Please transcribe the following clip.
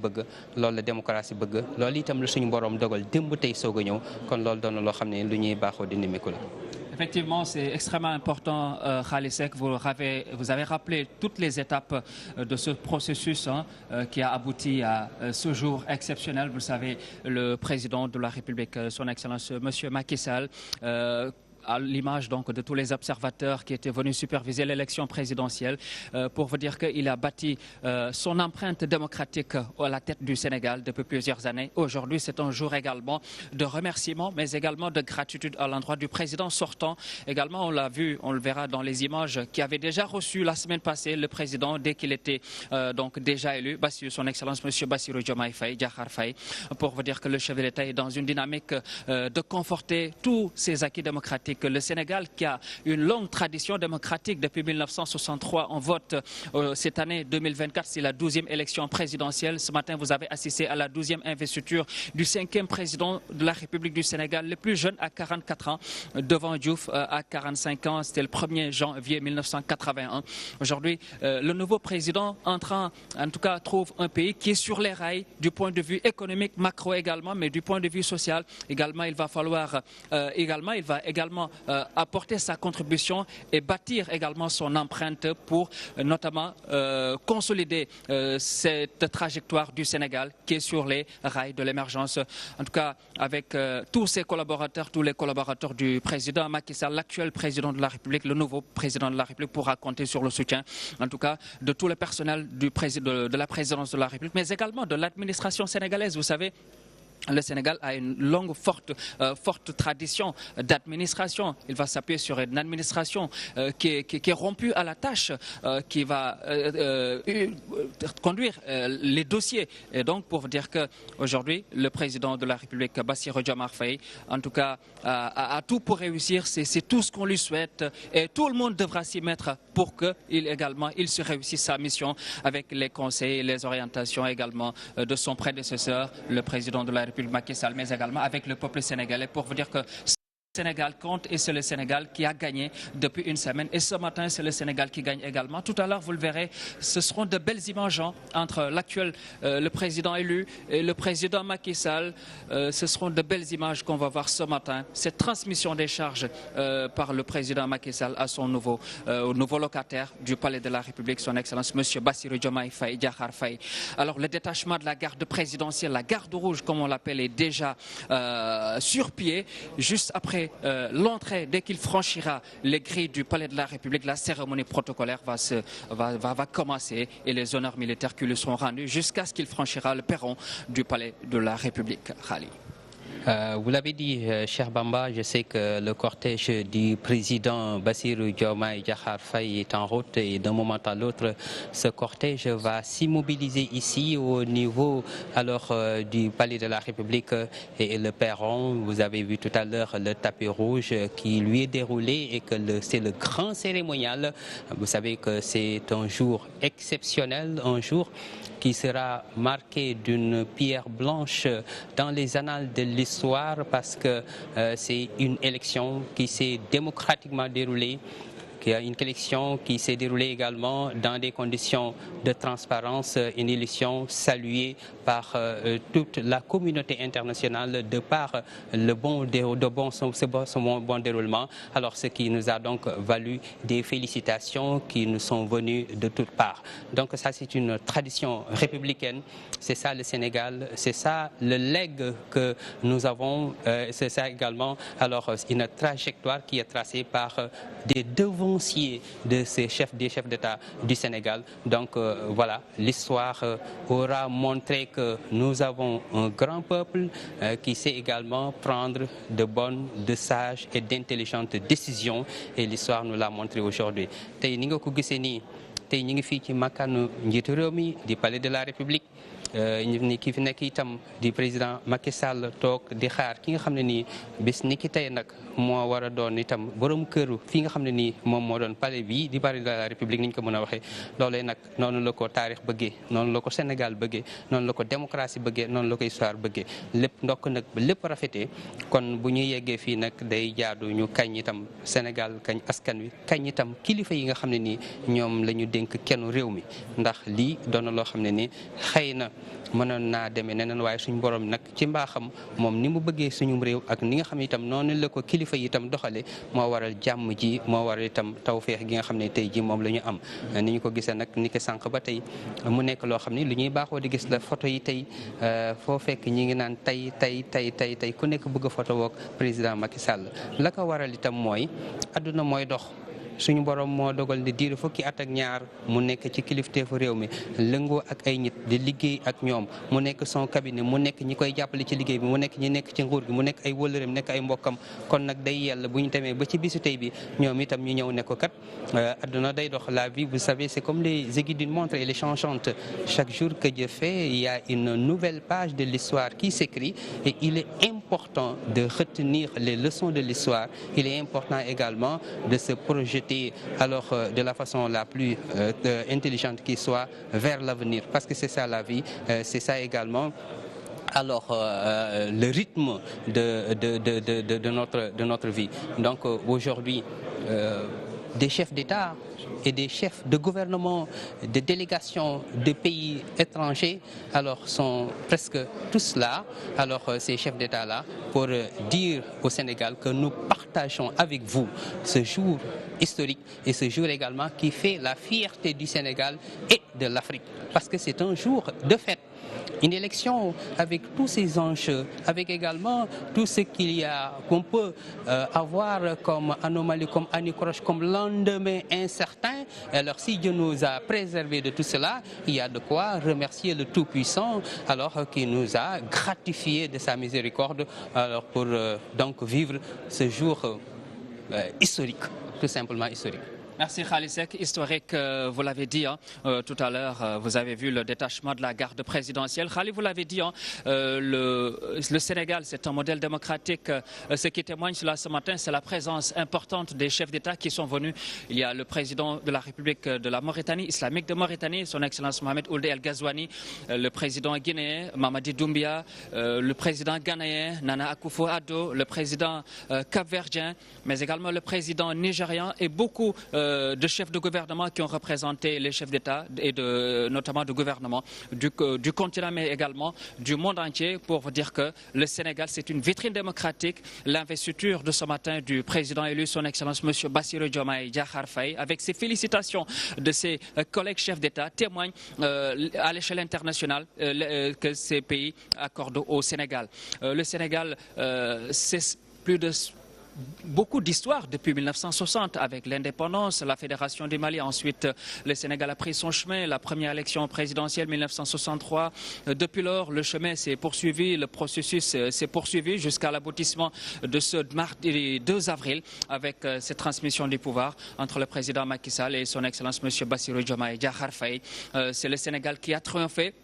bëgg loolu la démocratie bëgg loolu itam la suñu borom dogal démb tey soog a ñëw kon loolu doon na loo xam ne lu ñuy baaxoo di nimiku la. Effectivement, c'est extrêmement important, Khali Seck. Vous avez rappelé toutes les étapes de ce processus qui a abouti à ce jour exceptionnel. Vous savez, le président de la République, son Excellence, Monsieur Macky Sall, à l'image donc de tous les observateurs qui étaient venus superviser l'élection présidentielle, pour vous dire qu'il a bâti son empreinte démocratique à la tête du Sénégal depuis plusieurs années. Aujourd'hui, c'est un jour également de remerciement, mais également de gratitude à l'endroit du président sortant. Également, on l'a vu, on le verra dans les images, qui avait déjà reçu la semaine passée le président dès qu'il était donc déjà élu, son Excellence Monsieur Bassirou Diomaye Faye, Diakhar Faye, pour vous dire que le chef de l'État est dans une dynamique de conforter tous ses acquis démocratiques. Le Sénégal, qui a une longue tradition démocratique depuis 1963, on vote cette année 2024, c'est la 12e élection présidentielle. Ce matin, vous avez assisté à la 12e investiture du 5e président de la République du Sénégal, le plus jeune à 44 ans, devant Diouf à 45 ans. C'était le 1er janvier 1981. Aujourd'hui, le nouveau président entrant, en tout cas, trouve un pays qui est sur les rails du point de vue économique, macro également, mais du point de vue social également, il va falloir également apporter sa contribution et bâtir également son empreinte pour notamment consolider cette trajectoire du Sénégal qui est sur les rails de l'émergence. En tout cas, avec tous ses collaborateurs, tous les collaborateurs du président Macky Sall, l'actuel président de la République, le nouveau président de la République pourra compter sur le soutien, en tout cas, de tout le personnel de la présidence de la République, mais également de l'administration sénégalaise. Vous savez, le Sénégal a une longue, forte tradition d'administration. Il va s'appuyer sur une administration qui est rompue à la tâche, qui va conduire les dossiers. Et donc, pour vous dire qu'aujourd'hui, le président de la République, Bassirou Diomaye Faye, en tout cas, a tout pour réussir. C'est tout ce qu'on lui souhaite. Et tout le monde devra s'y mettre pour qu'il se réussisse sa mission avec les conseils et les orientations également de son prédécesseur, le président de la République, Macky Sall, mais également avec le peuple sénégalais, pour vous dire que le Sénégal compte et c'est le Sénégal qui a gagné depuis une semaine. Et ce matin, c'est le Sénégal qui gagne également. Tout à l'heure, vous le verrez, ce seront de belles images entre le président élu et le président Macky Sall. Ce seront de belles images qu'on va voir ce matin. Cette transmission des charges par le président Macky Sall à son nouveau locataire du Palais de la République, son Excellence M. Bassirou Diomaye Faye, Diakhar Faye. Alors, le détachement de la garde présidentielle, la garde rouge, comme on l'appelle, est déjà sur pied. Juste après l'entrée, dès qu'il franchira les grilles du Palais de la République, la cérémonie protocolaire va commencer et les honneurs militaires qui lui seront rendus jusqu'à ce qu'il franchira le perron du Palais de la République. Khali. Vous l'avez dit, cher Bamba, je sais que le cortège du président Bassirou Diomaye Diakhar Faye est en route et d'un moment à l'autre, ce cortège va s'immobiliser ici au niveau du Palais de la République et le perron. Vous avez vu tout à l'heure le tapis rouge qui lui est déroulé et que c'est le grand cérémonial. Vous savez que c'est un jour exceptionnel, un jour qui sera marqué d'une pierre blanche dans les annales de l'histoire parce que c'est une élection qui s'est démocratiquement déroulée. Une élection qui s'est déroulée également dans des conditions de transparence, une élection saluée par toute la communauté internationale de par son bon déroulement. Alors ce qui nous a donc valu des félicitations qui nous sont venues de toutes parts. Donc ça c'est une tradition républicaine, c'est ça le Sénégal, c'est ça le legs que nous avons, c'est ça également une trajectoire qui est tracée par des devanciers des chefs d'État du Sénégal. Donc voilà, l'histoire aura montré que nous avons un grand peuple qui sait également prendre de bonnes, de sages et d'intelligentes décisions et l'histoire nous l'a montré aujourd'hui. Tey ni nga ko gisee nii tey ñu ngi fii ci makkaanu njiitu réew mi di Palais de la République ni ki fi nekk itam di président Macky Sall toog di xaar ki nga xam ne nii bés ni ki tey nag moo war a doon itam borom këru fii nga xam ne nii moom moo doon palais bi di palais de la République ni ñu ko mën a waxee loolee nag noonu la ko taarix bëggee noonu la ko Sénégal bëggee noonu la ko démocratie bëggee noonu la ko histoire bëggee lépp ndokk nag ba lépp rafetee kon bu ñu yeggee fii nag day jaadu ñu kañ itam Sénégal kañ askan wi kañ itam kilifa yi nga xam ne nii ñoom la ñu dénk kenn réew mi ndax lii doon na loo xam ne nii xëy na mënoon naa demee neneen waaye suñu borom nag ci mbaaxam moom ni mu bëggee suñu réew ak ni nga xam ne itam noonu la ko kilifa yi itam doxale moo waral jàmm ji moo waral itam tawféex gi nga xam ne tey ji moom la ñu am ni ñu ko gisee nag ni ko sànq ba tey mu nekk loo xam ne lu ñuy baaxoo di gis la photo yi tey foo fekk ñi ngi naan tey ku nekk bëgg a photo woog président Macky Sall la ko waral itam mooy adduna mooy dox suñu borom moo dogal ne diiru fukki at ak ñaar mu nekk ci kilifteefu réew mi lëngoo ak ay nit di liggéey ak ñoom mu nekk son cabinet mu nekk ñi koy jàppale ci liggéey bi mu nekk ñi nekk ci nguur gi mu nekk ay wëllëreem nekk ay mbokkam kon nag day yell bu ñu demee ba ci bisu tey bi ñoom itam ñu ñëw ne ko kat adduna day dox la vie vous savez c'est comme les aiguilles d'une montre elle est changeante chaque jour que Dieu fait il y a une nouvelle page de l'histoire qui s'écrit et il est important de retenir les leçons de l'histoire il est important également de se projeter alors de la façon la plus intelligente qui soit vers l'avenir parce que c'est ça la vie c'est ça également alors le rythme de notre vie donc aujourd'hui des chefs d'État et des chefs de gouvernement, de délégations de pays étrangers, alors sont presque tous là, alors ces chefs d'État-là, pour dire au Sénégal que nous partageons avec vous ce jour historique et ce jour également qui fait la fierté du Sénégal et de l'Afrique, parce que c'est un jour de fête. Une élection avec tous ces enjeux, avec également tout ce qu'il y a, qu'on peut avoir comme anomalie, comme anicroche, comme lendemain incertain. Alors si Dieu nous a préservés de tout cela, il y a de quoi remercier le Tout-Puissant, alors qui nous a gratifiés de sa miséricorde, alors pour donc vivre ce jour historique, tout simplement historique. Merci Khali Seck. Historique, vous l'avez dit tout à l'heure, vous avez vu le détachement de la garde présidentielle. Khali, vous l'avez dit, le Sénégal, c'est un modèle démocratique. Ce qui témoigne cela ce matin, c'est la présence importante des chefs d'État qui sont venus. Il y a le président de la République de la Mauritanie, islamique de Mauritanie, son Excellence Mohamed Ould El Ghazouani, le président guinéen, Mamadi Doumbia, le président ghanéen, Nana Akufo-Addo, le président capverdien, mais également le président nigérian et beaucoup de chefs de gouvernement qui ont représenté les chefs d'État et notamment de gouvernement du continent mais également du monde entier pour vous dire que le Sénégal c'est une vitrine démocratique. L'investiture de ce matin du président élu son Excellence M. Bassirou Diomaye Diakhar Faye avec ses félicitations de ses collègues chefs d'État témoigne à l'échelle internationale que ces pays accordent au Sénégal. Le Sénégal c'est plus de beaucoup d'histoires depuis 1960 avec l'indépendance, la Fédération du Mali. Ensuite, le Sénégal a pris son chemin. La première élection présidentielle 1963. Depuis lors, le chemin s'est poursuivi, le processus s'est poursuivi jusqu'à l'aboutissement de ce mardi 2 avril avec cette transmission du pouvoir entre le président Macky Sall et son Excellence M. Bassirou Diomaye Diakhar Faye. C'est le Sénégal qui a triomphé.